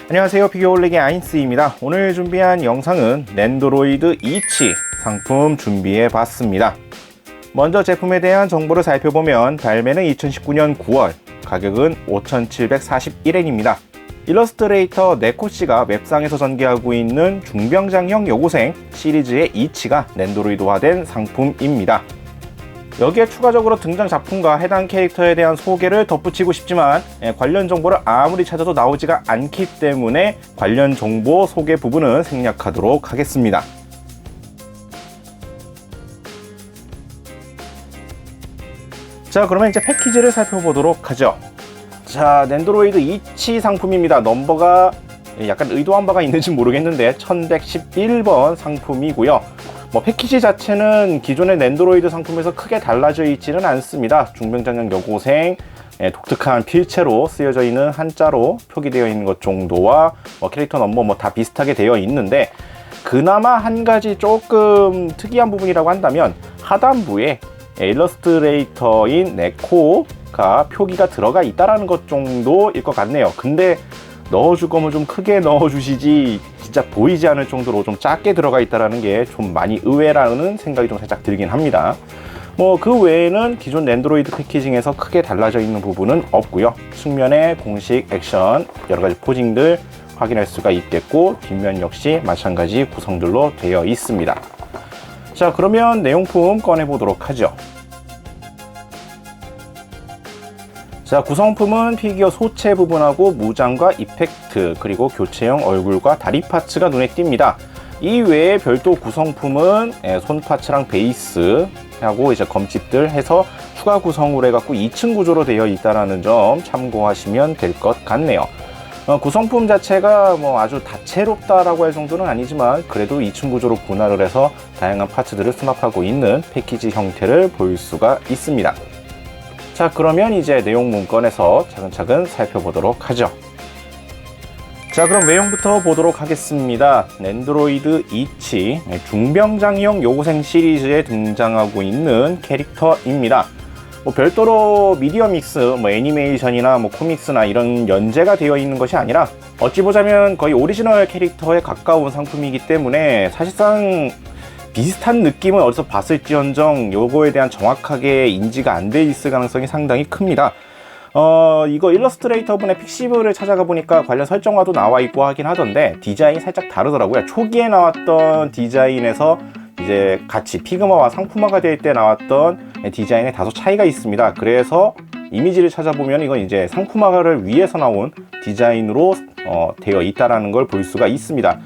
안녕하세요, 피규어올릭의 아인스입니다. 오늘 준비한 영상은 랜드로이드 이치 상품 준비해 봤습니다. 먼저 제품에 대한 정보를 살펴보면 발매는 2019년 9월, 가격은 5,741엔입니다. 일러스트레이터 네코씨가 웹상에서 전개하고 있는 중병장형 여고생 시리즈의 이치가 랜드로이드화된 상품입니다. 여기에 추가적으로 등장 작품과 해당 캐릭터에 대한 소개를 덧붙이고 싶지만 관련 정보를 아무리 찾아도 나오지가 않기 때문에 관련 정보 소개 부분은 생략하도록 하겠습니다. 자, 그러면 이제 패키지를 살펴보도록 하죠. 자, 랜드로이드 이치 상품입니다. 넘버가 약간 의도한 바가 있는지 모르겠는데 1111번 상품이고요. 패키지 자체는 기존의 랜드로이드 상품에서 크게 달라져 있지는 않습니다. 중병장형 여고생, 독특한 필체로 쓰여져 있는 한자로 표기되어 있는 것 정도와 캐릭터 넘버 다 비슷하게 되어 있는데, 그나마 한 가지 조금 특이한 부분이라고 한다면 하단부에 일러스트레이터인 네코가 표기가 들어가 있다라는 것 정도일 것 같네요. 근데 넣어줄 거면 좀 크게 넣어주시지, 진짜 보이지 않을 정도로 좀 작게 들어가 있다는 게 좀 많이 의외라는 생각이 좀 살짝 들긴 합니다. 그 외에는 기존 랜드로이드 패키징에서 크게 달라져 있는 부분은 없고요. 측면에 공식 액션, 여러가지 포징들 확인할 수가 있겠고, 뒷면 역시 마찬가지 구성들로 되어 있습니다. 자, 그러면 내용품 꺼내보도록 하죠. 자, 구성품은 피규어 소체 부분하고 무장과 이펙트, 그리고 교체형 얼굴과 다리 파츠가 눈에 띕니다. 이 외에 별도 구성품은 손 파츠랑 베이스 하고 이제 검집들 해서 추가 구성으로 해갖고 2층 구조로 되어 있다는 점 참고하시면 될 것 같네요. 구성품 자체가 아주 다채롭다라고 할 정도는 아니지만 그래도 2층 구조로 분할을 해서 다양한 파츠들을 수납하고 있는 패키지 형태를 볼 수가 있습니다. 자, 그러면 이제 내용 문건에서 차근차근 살펴보도록 하죠. 자, 그럼 내용부터 보도록 하겠습니다. 랜드로이드 이치 중병장형 여고생 시리즈에 등장하고 있는 캐릭터입니다. 별도로 미디어 믹스, 애니메이션이나 코믹스나 이런 연재가 되어 있는 것이 아니라 어찌 보자면 거의 오리지널 캐릭터에 가까운 상품이기 때문에 사실상 비슷한 느낌은 어디서 봤을지언정 요거에 대한 정확하게 인지가 안 돼 있을 가능성이 상당히 큽니다. 이거 일러스트레이터 분의 픽시브를 찾아가 보니까 관련 설정화도 나와 있고 하긴 하던데 디자인이 살짝 다르더라고요. 초기에 나왔던 디자인에서 이제 같이 피그마와 상품화가 될 때 나왔던 디자인에 다소 차이가 있습니다. 그래서 이미지를 찾아보면 이건 이제 상품화를 위해서 나온 디자인으로 되어 있다는 걸 볼 수가 있습니다.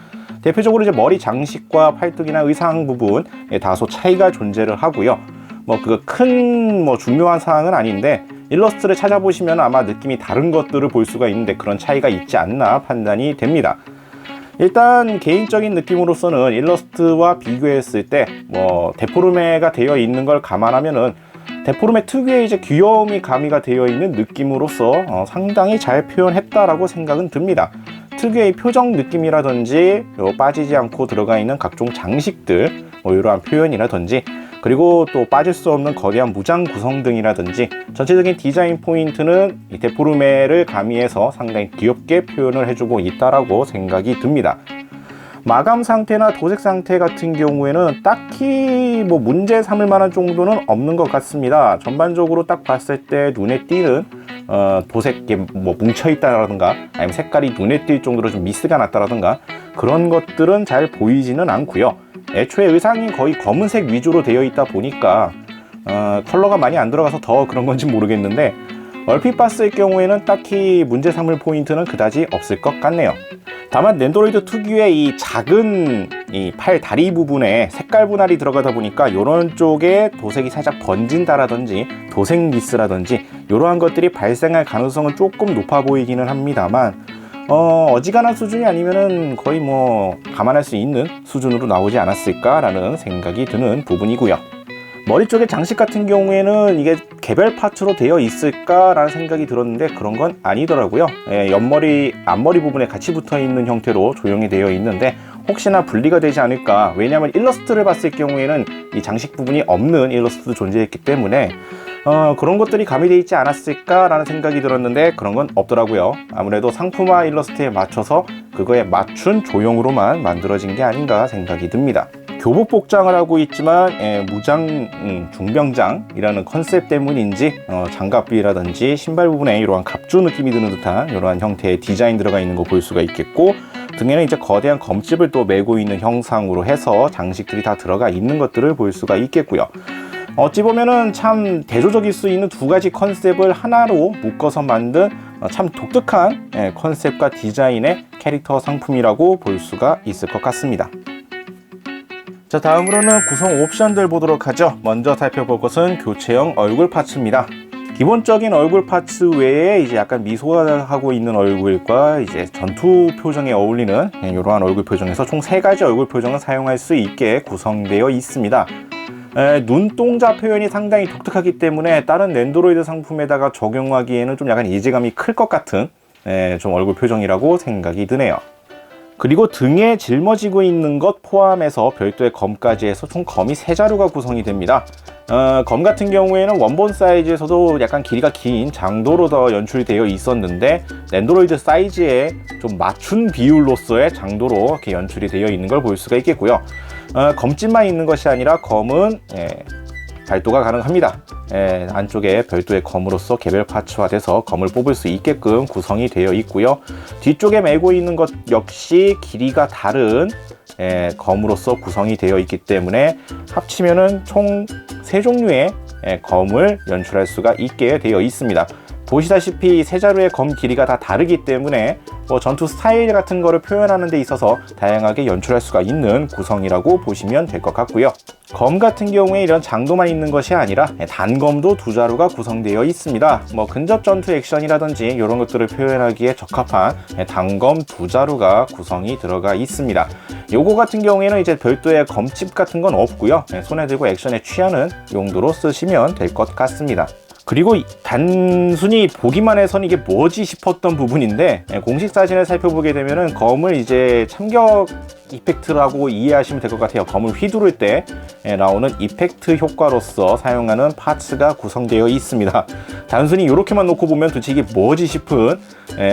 대표적으로 이제 머리 장식과 팔뚝이나 의상 부분에 다소 차이가 존재를 하고요. 그거 큰 중요한 사항은 아닌데 일러스트를 찾아보시면 아마 느낌이 다른 것들을 볼 수가 있는데 그런 차이가 있지 않나 판단이 됩니다. 일단 개인적인 느낌으로서는 일러스트와 비교했을 때 데포르메가 되어 있는 걸 감안하면은 데포르메 특유의 이제 귀여움이 가미가 되어 있는 느낌으로서 상당히 잘 표현했다라고 생각은 듭니다. 특유의 표정 느낌이라든지 빠지지 않고 들어가 있는 각종 장식들, 이러한 표현이라든지, 그리고 또 빠질 수 없는 거대한 무장 구성 등이라든지 전체적인 디자인 포인트는 이 데포르메를 가미해서 상당히 귀엽게 표현을 해주고 있다라고 생각이 듭니다. 마감 상태나 도색 상태 같은 경우에는 딱히 문제 삼을 만한 정도는 없는 것 같습니다. 전반적으로 딱 봤을 때 눈에 띄는 도색이 뭉쳐있다라든가 아니면 색깔이 눈에 띌 정도로 좀 미스가 났다라든가 그런 것들은 잘 보이지는 않고요. 애초에 의상이 거의 검은색 위주로 되어 있다 보니까 컬러가 많이 안 들어가서 더 그런 건지 모르겠는데 얼핏 봤을 경우에는 딱히 문제 삼을 포인트는 그다지 없을 것 같네요. 다만 랜드로이드 특유의 이 작은 이 팔 다리 부분에 색깔 분할이 들어가다 보니까 이런 쪽에 도색이 살짝 번진다라든지 도색 미스라든지 이러한 것들이 발생할 가능성은 조금 높아 보이기는 합니다만 어지간한 수준이 아니면은 거의 감안할 수 있는 수준으로 나오지 않았을까라는 생각이 드는 부분이고요. 머리 쪽에 장식 같은 경우에는 이게 개별 파츠로 되어 있을까라는 생각이 들었는데 그런 건 아니더라고요. 옆머리, 앞머리 부분에 같이 붙어 있는 형태로 조형이 되어 있는데 혹시나 분리가 되지 않을까. 왜냐하면 일러스트를 봤을 경우에는 이 장식 부분이 없는 일러스트도 존재했기 때문에 그런 것들이 가미되어 있지 않았을까라는 생각이 들었는데 그런 건 없더라고요. 아무래도 상품화 일러스트에 맞춰서 그거에 맞춘 조형으로만 만들어진 게 아닌가 생각이 듭니다. 교복 복장을 하고 있지만 무장 중병장이라는 컨셉 때문인지 장갑비라든지 신발 부분에 이러한 갑주 느낌이 드는 듯한 이러한 형태의 디자인 들어가 있는 거 볼 수가 있겠고, 등에는 이제 거대한 검집을 또 메고 있는 형상으로 해서 장식들이 다 들어가 있는 것들을 볼 수가 있겠고요. 어찌 보면은 참 대조적일 수 있는 두 가지 컨셉을 하나로 묶어서 만든 참 독특한 컨셉과 디자인의 캐릭터 상품이라고 볼 수가 있을 것 같습니다. 자, 다음으로는 구성 옵션들 보도록 하죠. 먼저 살펴볼 것은 교체형 얼굴 파츠입니다. 기본적인 얼굴 파츠 외에 이제 약간 미소하고 있는 얼굴과 이제 전투 표정에 어울리는 이러한 얼굴 표정에서 총 3가지 얼굴 표정을 사용할 수 있게 구성되어 있습니다. 눈동자 표현이 상당히 독특하기 때문에 다른 랜드로이드 상품에다가 적용하기에는 좀 약간 이질감이 클 것 같은 좀 얼굴 표정이라고 생각이 드네요. 그리고 등에 짊어지고 있는 것 포함해서 별도의 검까지 해서 총 검이 3자루가 구성이 됩니다. 검 같은 경우에는 원본 사이즈에서도 약간 길이가 긴 장도로 더 연출이 되어 있었는데 랜드로이드 사이즈에 좀 맞춘 비율로서의 장도로 이렇게 연출이 되어 있는 걸 볼 수가 있겠고요. 검집만 있는 것이 아니라 검은 발도가 가능합니다. 안쪽에 별도의 검으로서 개별 파츠화돼서 검을 뽑을 수 있게끔 구성이 되어 있고요. 뒤쪽에 메고 있는 것 역시 길이가 다른 검으로서 구성이 되어 있기 때문에 합치면은 총 3종류의 검을 연출할 수가 있게 되어 있습니다. 보시다시피 3자루의 검 길이가 다 다르기 때문에 전투 스타일 같은 거를 표현하는 데 있어서 다양하게 연출할 수가 있는 구성이라고 보시면 될 것 같고요. 검 같은 경우에 이런 장도만 있는 것이 아니라 단검도 2자루가 구성되어 있습니다. 근접 전투 액션이라든지 이런 것들을 표현하기에 적합한 단검 2자루가 구성이 들어가 있습니다. 요거 같은 경우에는 이제 별도의 검집 같은 건 없고요. 손에 들고 액션에 취하는 용도로 쓰시면 될 것 같습니다. 그리고 단순히 보기만 해서는 이게 뭐지 싶었던 부분인데 공식 사진을 살펴보게 되면은 검을 이제 참격 이펙트라고 이해하시면 될 것 같아요. 검을 휘두를 때 나오는 이펙트 효과로서 사용하는 파츠가 구성되어 있습니다. 단순히 이렇게만 놓고 보면 도대체 이게 뭐지 싶은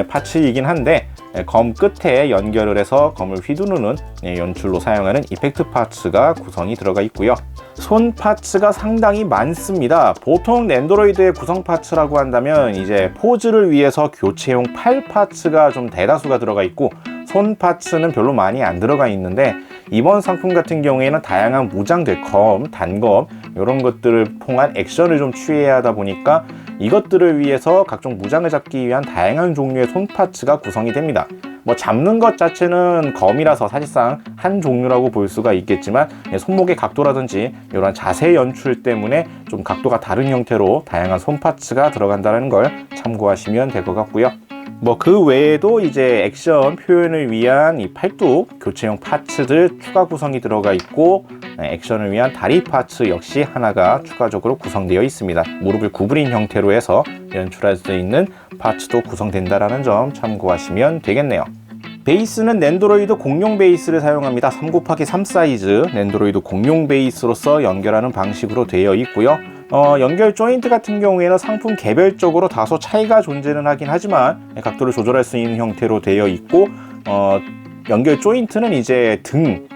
파츠이긴 한데 검 끝에 연결을 해서 검을 휘두르는 연출로 사용하는 이펙트 파츠가 구성이 들어가 있고요. 손 파츠가 상당히 많습니다. 보통 랜드로이드의 구성 파츠라고 한다면 이제 포즈를 위해서 교체용 팔 파츠가 좀 대다수가 들어가 있고 손 파츠는 별로 많이 안 들어가 있는데 이번 상품 같은 경우에는 다양한 무장들, 검, 단검 이런 것들을 통한 액션을 좀 취해야 하다 보니까 이것들을 위해서 각종 무장을 잡기 위한 다양한 종류의 손 파츠가 구성이 됩니다. 잡는 것 자체는 검이라서 사실상 한 종류라고 볼 수가 있겠지만 손목의 각도라든지 이런 자세 연출 때문에 좀 각도가 다른 형태로 다양한 손 파츠가 들어간다는 걸 참고하시면 될 것 같고요. 그 외에도 이제 액션 표현을 위한 이 팔뚝 교체용 파츠들 추가 구성이 들어가 있고 액션을 위한 다리 파츠 역시 하나가 추가적으로 구성되어 있습니다. 무릎을 구부린 형태로 해서 연출할 수 있는 파츠도 구성된다는 점 참고하시면 되겠네요. 베이스는 랜드로이드 공룡 베이스를 사용합니다. 3x3 사이즈 랜드로이드 공룡 베이스로서 연결하는 방식으로 되어 있고요. 연결 조인트 같은 경우에는 상품 개별적으로 다소 차이가 존재는 하긴 하지만 각도를 조절할 수 있는 형태로 되어 있고 연결 조인트는 이제 등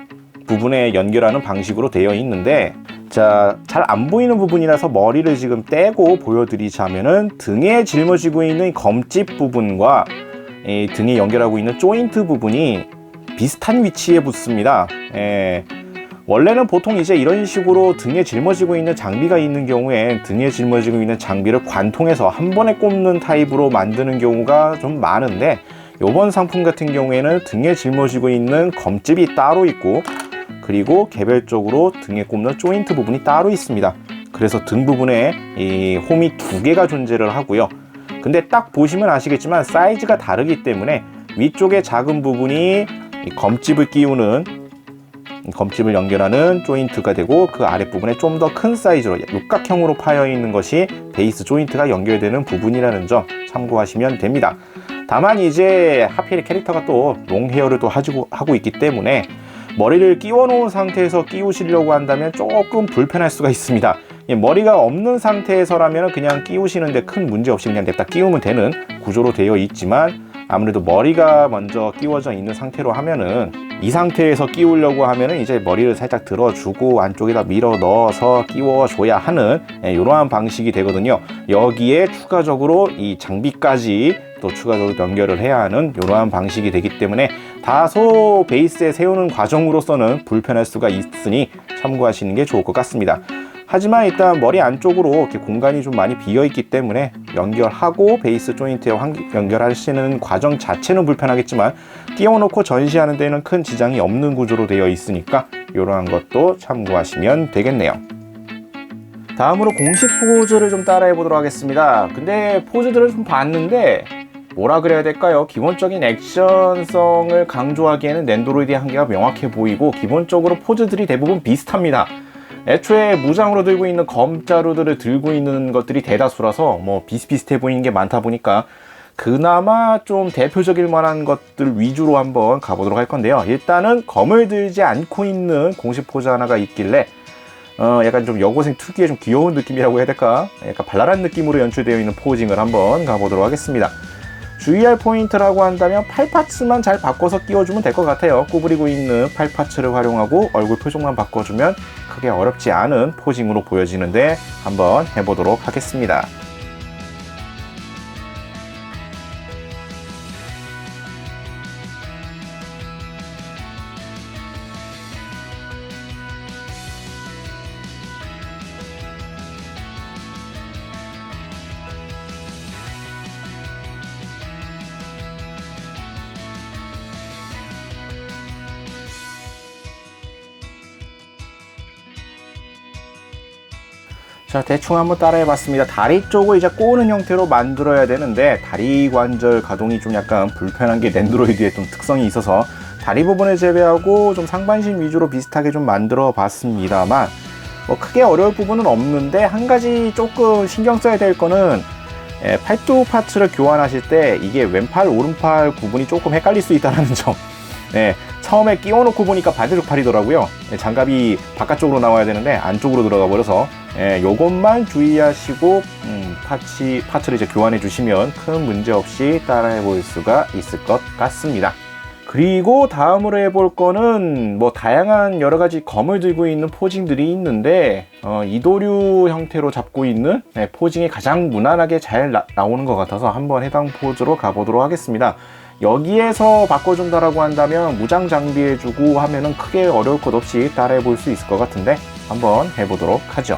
부분에 연결하는 방식으로 되어 있는데 잘 안 보이는 부분이라서 머리를 지금 떼고 보여드리자면은 등에 짊어지고 있는 검집 부분과 이 등에 연결하고 있는 조인트 부분이 비슷한 위치에 붙습니다. 원래는 보통 이제 이런 식으로 등에 짊어지고 있는 장비가 있는 경우에 등에 짊어지고 있는 장비를 관통해서 한 번에 꼽는 타입으로 만드는 경우가 좀 많은데 이번 상품 같은 경우에는 등에 짊어지고 있는 검집이 따로 있고 그리고 개별적으로 등에 꼽는 조인트 부분이 따로 있습니다. 그래서 등 부분에 이 홈이 2개가 존재를 하고요. 근데 딱 보시면 아시겠지만 사이즈가 다르기 때문에 위쪽에 작은 부분이 이 검집을 끼우는 검집을 연결하는 조인트가 되고 그 아랫부분에 좀 더 큰 사이즈로 육각형으로 파여 있는 것이 베이스 조인트가 연결되는 부분이라는 점 참고하시면 됩니다. 다만 이제 하필 캐릭터가 또 롱헤어를 또 하고 있기 때문에 머리를 끼워 놓은 상태에서 끼우시려고 한다면 조금 불편할 수가 있습니다. 머리가 없는 상태에서라면 그냥 끼우시는데 큰 문제 없이 그냥 냅다 끼우면 되는 구조로 되어 있지만, 아무래도 머리가 먼저 끼워져 있는 상태로 하면은, 이 상태에서 끼우려고 하면은 이제 머리를 살짝 들어주고 안쪽에다 밀어 넣어서 끼워줘야 하는 이러한 방식이 되거든요. 여기에 추가적으로 이 장비까지 또 추가적으로 연결을 해야 하는 이러한 방식이 되기 때문에 다소 베이스에 세우는 과정으로서는 불편할 수가 있으니 참고하시는 게 좋을 것 같습니다. 하지만 일단 머리 안쪽으로 이렇게 공간이 좀 많이 비어 있기 때문에 연결하고 베이스 조인트에 연결하시는 과정 자체는 불편하겠지만, 끼워 놓고 전시하는 데는 큰 지장이 없는 구조로 되어 있으니까 이러한 것도 참고하시면 되겠네요. 다음으로 공식 포즈를 좀 따라해 보도록 하겠습니다. 근데 포즈들을 좀 봤는데 뭐라 그래야 될까요? 기본적인 액션성을 강조하기에는 낸도로이드의 한계가 명확해 보이고, 기본적으로 포즈들이 대부분 비슷합니다. 애초에 무장으로 들고 있는 검자루들을 들고 있는 것들이 대다수라서 뭐 비슷비슷해 보이는 게 많다 보니까 그나마 좀 대표적일 만한 것들 위주로 한번 가보도록 할 건데요. 일단은 검을 들지 않고 있는 공식 포즈 하나가 있길래 약간 좀 여고생 특유의 좀 귀여운 느낌이라고 해야 될까? 약간 발랄한 느낌으로 연출되어 있는 포징을 한번 가보도록 하겠습니다. 주의할 포인트라고 한다면 팔파츠만 잘 바꿔서 끼워주면 될 것 같아요. 구부리고 있는 팔파츠를 활용하고 얼굴 표정만 바꿔주면 크게 어렵지 않은 포징으로 보여지는데 한번 해보도록 하겠습니다. 자, 대충 한번 따라해 봤습니다. 다리 쪽을 이제 꼬는 형태로 만들어야 되는데 다리 관절 가동이 좀 약간 불편한 게 낸도로이드의 좀 특성이 있어서 다리 부분을 제외하고 좀 상반신 위주로 비슷하게 좀 만들어 봤습니다만, 뭐 크게 어려울 부분은 없는데 한 가지 조금 신경 써야 될 거는 팔뚝 파츠를 교환하실 때 이게 왼팔 오른팔 구분이 조금 헷갈릴 수 있다는 점. 처음에 끼워놓고 보니까 반대쪽 팔이더라고요. 장갑이 바깥쪽으로 나와야 되는데 안쪽으로 들어가 버려서 요것만 주의하시고 파츠를 이제 교환해 주시면 큰 문제 없이 따라해 볼 수가 있을 것 같습니다. 그리고 다음으로 해볼 거는 뭐 다양한 여러 가지 검을 들고 있는 포징들이 있는데 이도류 형태로 잡고 있는 포징이 가장 무난하게 잘 나오는 것 같아서 한번 해당 포즈로 가보도록 하겠습니다. 여기에서 바꿔준다라고 한다면 무장 장비해주고 하면은 크게 어려울 것 없이 따라해 볼 수 있을 것 같은데 한번 해보도록 하죠.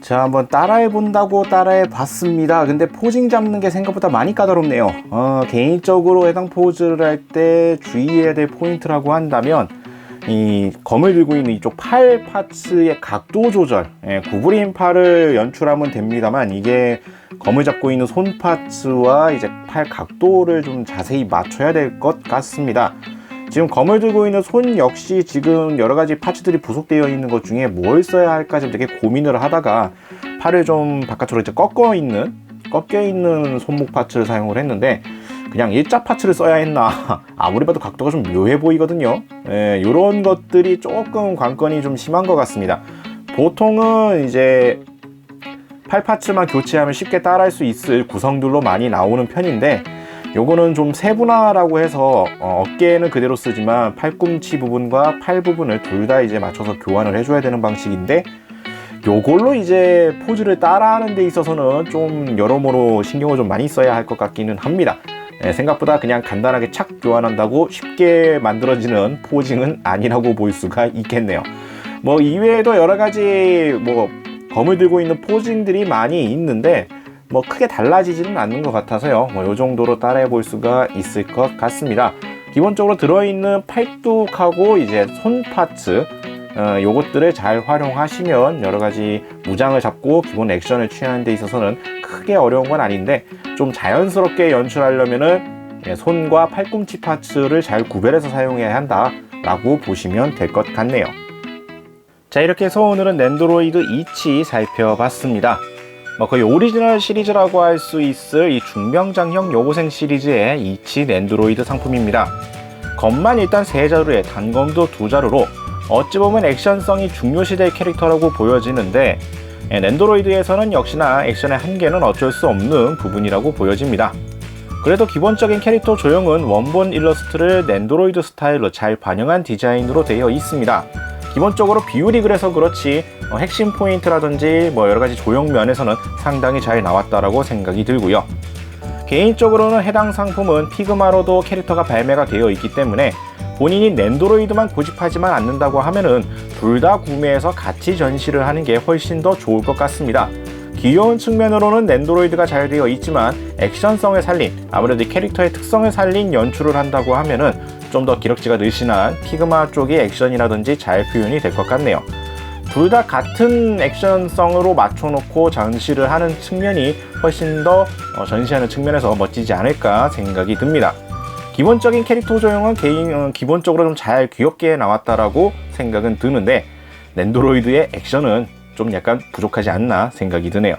자, 한번 따라해 본다고 따라해 봤습니다. 근데 포징 잡는 게 생각보다 많이 까다롭네요. 개인적으로 해당 포즈를 할 때 주의해야 될 포인트라고 한다면 이 검을 들고 있는 이쪽 팔 파츠의 각도 조절, 구부린 팔을 연출하면 됩니다만 이게 검을 잡고 있는 손 파츠와 이제 팔 각도를 좀 자세히 맞춰야 될 것 같습니다. 지금 검을 들고 있는 손 역시 지금 여러 가지 파츠들이 부속되어 있는 것 중에 뭘 써야 할까 좀 되게 고민을 하다가 팔을 좀 바깥으로 이제 꺾여 있는 손목 파츠를 사용을 했는데 그냥 일자 파츠를 써야 했나 아무리 봐도 각도가 좀 묘해 보이거든요. 이런 것들이 조금 관건이 좀 심한 것 같습니다. 보통은 이제 팔 파츠만 교체하면 쉽게 따라할 수 있을 구성들로 많이 나오는 편인데 요거는 좀 세분화라고 해서 어깨는 그대로 쓰지만 팔꿈치 부분과 팔 부분을 둘 다 이제 맞춰서 교환을 해줘야 되는 방식인데 요걸로 이제 포즈를 따라하는 데 있어서는 좀 여러모로 신경을 좀 많이 써야 할 것 같기는 합니다. 생각보다 그냥 간단하게 착 교환한다고 쉽게 만들어지는 포징은 아니라고 볼 수가 있겠네요. 뭐 이외에도 여러 가지 뭐 검을 들고 있는 포징들이 많이 있는데 뭐 크게 달라지지는 않는 것 같아서요. 뭐 요 정도로 따라해 볼 수가 있을 것 같습니다. 기본적으로 들어있는 팔뚝하고 이제 손 파츠 요것들을 잘 활용하시면 여러 가지 무장을 잡고 기본 액션을 취하는 데 있어서는 크게 어려운 건 아닌데 좀 자연스럽게 연출하려면은 손과 팔꿈치 파츠를 잘 구별해서 사용해야 한다 라고 보시면 될 것 같네요. 자, 이렇게 해서 오늘은 낸도로이드 이치 살펴봤습니다. 거의 오리지널 시리즈라고 할 수 있을 이 중병장형 여고생 시리즈의 이치 낸도로이드 상품입니다. 검만 일단 3자루에 단검도 2자루로 어찌 보면 액션성이 중요시될 캐릭터라고 보여지는데 낸도로이드에서는 역시나 액션의 한계는 어쩔 수 없는 부분이라고 보여집니다. 그래도 기본적인 캐릭터 조형은 원본 일러스트를 낸도로이드 스타일로 잘 반영한 디자인으로 되어 있습니다. 기본적으로 비율이 그래서 그렇지 핵심 포인트라든지 뭐 여러가지 조형 면에서는 상당히 잘 나왔다라고 생각이 들고요. 개인적으로는 해당 상품은 피그마로도 캐릭터가 발매가 되어 있기 때문에 본인이 낸도로이드만 고집하지만 않는다고 하면은 둘 다 구매해서 같이 전시를 하는 게 훨씬 더 좋을 것 같습니다. 귀여운 측면으로는 낸도로이드가 잘 되어 있지만 액션성을 살린, 아무래도 캐릭터의 특성을 살린 연출을 한다고 하면은 좀 더 기럭지가 늘씬한 피그마 쪽의 액션이라든지 잘 표현이 될 것 같네요. 둘 다 같은 액션성으로 맞춰놓고 전시를 하는 측면이 훨씬 더 전시하는 측면에서 멋지지 않을까 생각이 듭니다. 기본적인 캐릭터 조형은 기본적으로 좀 잘 귀엽게 나왔다라고 생각은 드는데 낸도로이드의 액션은 좀 약간 부족하지 않나 생각이 드네요.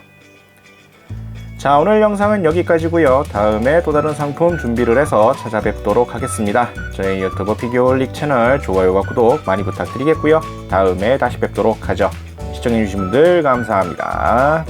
자, 오늘 영상은 여기까지고요. 다음에 또 다른 상품 준비를 해서 찾아뵙도록 하겠습니다. 저희 유튜브 피규어홀릭 채널 좋아요와 구독 많이 부탁드리겠고요. 다음에 다시 뵙도록 하죠. 시청해주신 분들 감사합니다.